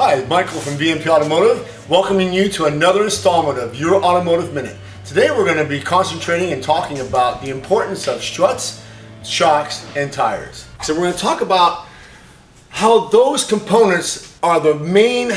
Hi, Michael from VMP Automotive, welcoming you to another installment of your Automotive Minute. Today we're going to be concentrating and talking about the importance of struts, shocks, and tires. So we're going to talk about how those components are the main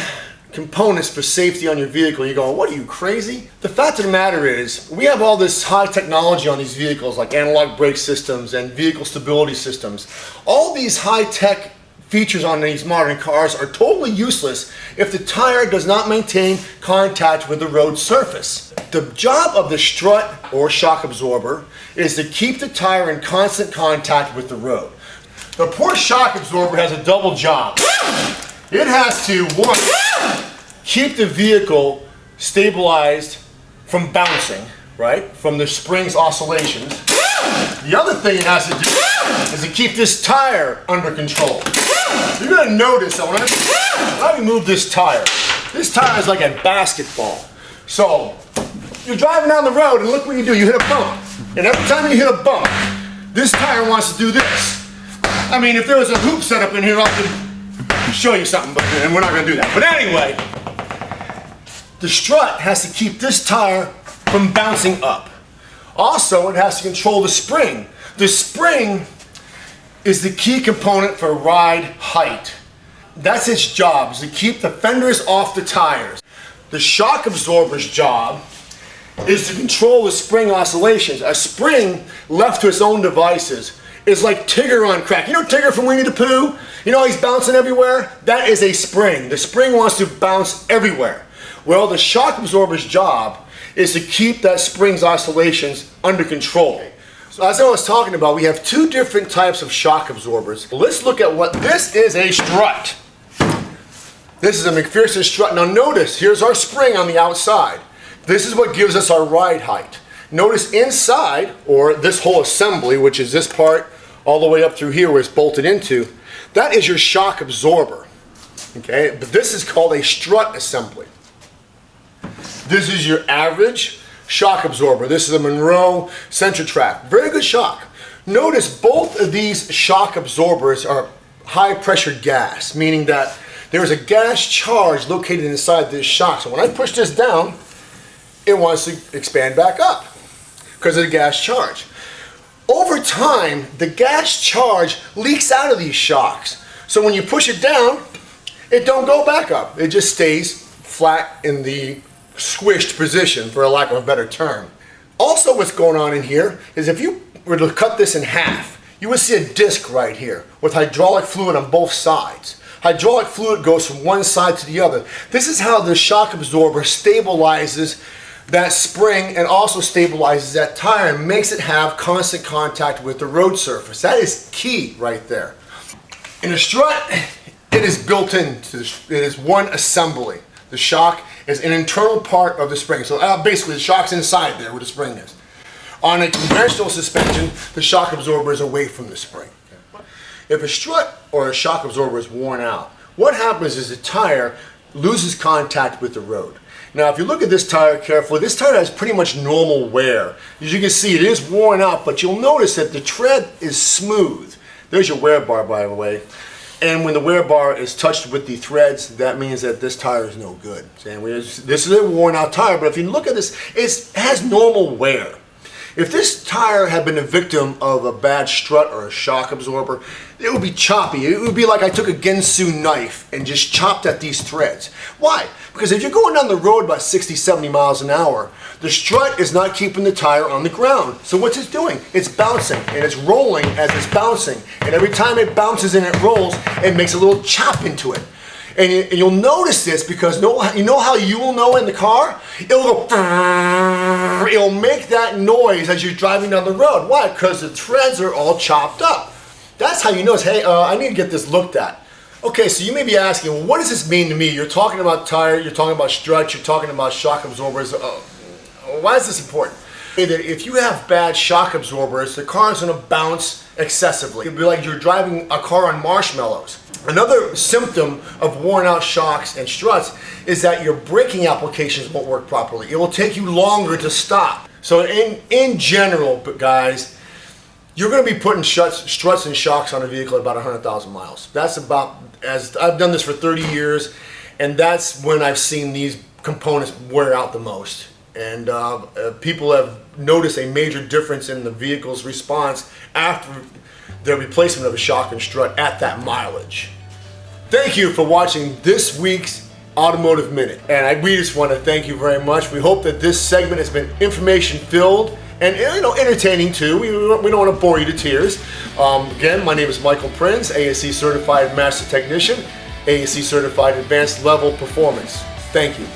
components for safety on your vehicle. You're going, what are you, crazy? The fact of the matter is, we have all this high technology on these vehicles like analog brake systems and vehicle stability systems. All these high-tech features on these modern cars are totally useless if the tire does not maintain contact with the road surface. The job of the strut or shock absorber is to keep the tire in constant contact with the road. The poor shock absorber has a double job. It has to, one, keep the vehicle stabilized from bouncing, right? From the spring's oscillations. The other thing it has to do is to keep this tire under control. You're going to notice that when I remove this tire is like a basketball. So, you're driving down the road and look what you do, you hit a bump. And every time you hit a bump, this tire wants to do this. I mean, if there was a hoop set up in here, I could show you something, and we're not going to do that. But anyway, the strut has to keep this tire from bouncing up. Also, it has to control the spring. The spring is the key component for ride height. That's its job, is to keep the fenders off the tires. The shock absorber's job is to control the spring oscillations. A spring left to its own devices is like Tigger on crack. You know Tigger from Winnie the Pooh? You know he's bouncing everywhere? That is a spring. The spring wants to bounce everywhere. Well, the shock absorber's job is to keep that spring's oscillations under control. So as I was talking about, we have two different types of shock absorbers. Let's look at what this is. A strut. This is a McPherson strut. Now notice, here's our spring on the outside. This is what gives us our ride height. Notice inside, or this whole assembly, which is this part all the way up through here where it's bolted into, that is your shock absorber. Okay, but this is called a strut assembly. This is your average shock absorber. This is a Monroe CentraTrack. Very good shock. Notice both of these shock absorbers are high pressure gas, meaning that there is a gas charge located inside this shock. So when I push this down, it wants to expand back up because of the gas charge. Over time, the gas charge leaks out of these shocks. So when you push it down, it don't go back up. It just stays flat in the squished position, for a lack of a better term. Also, what's going on in here is if you were to cut this in half, you would see a disc right here with hydraulic fluid on both sides. Hydraulic fluid goes from one side to the other. This is how the shock absorber stabilizes that spring and also stabilizes that tire and makes it have constant contact with the road surface. That is key right there. In a strut, it is built into it is one assembly. The shock is an internal part of the spring. So basically the shock's inside there where the spring is. On a conventional suspension, the shock absorber is away from the spring. If a strut or a shock absorber is worn out, what happens is the tire loses contact with the road. Now if you look at this tire carefully, this tire has pretty much normal wear. As you can see, it is worn out, but you'll notice that the tread is smooth. There's your wear bar, by the way. And when the wear bar is touched with the threads, that means that this tire is no good. This is a worn out tire, but if you look at this, it has normal wear. If this tire had been a victim of a bad strut or a shock absorber, it would be choppy. It would be like I took a Ginsu knife and just chopped at these threads. Why? Because if you're going down the road about 60, 70 miles an hour, the strut is not keeping the tire on the ground. So what's it doing? It's bouncing and it's rolling as it's bouncing. And every time it bounces and it rolls, it makes a little chop into it. And you'll notice this because you know how you will know in the car? It'll make that noise as you're driving down the road. Why? Because the threads are all chopped up. That's how you know, hey, I need to get this looked at. Okay, so you may be asking, well, what does this mean to me? You're talking about tire, you're talking about struts, you're talking about shock absorbers. Why is this important? That if you have bad shock absorbers, the car is going to bounce excessively. It'll be like you're driving a car on marshmallows. Another symptom of worn out shocks and struts is that your braking applications won't work properly. It will take you longer to stop. So in general, guys, you're going to be putting struts and shocks on a vehicle at about 100,000 miles. That's about, as I've done this for 30 years, And that's when I've seen these components wear out the most. And people have noticed a major difference in the vehicle's response after the replacement of a shock and strut at that mileage. Thank you for watching this week's Automotive Minute. And we just want to thank you very much. We hope that this segment has been information filled and entertaining too. We don't want to bore you to tears. Again, my name is Michael Prinz, ASE Certified Master Technician, ASE Certified Advanced Level Performance. Thank you.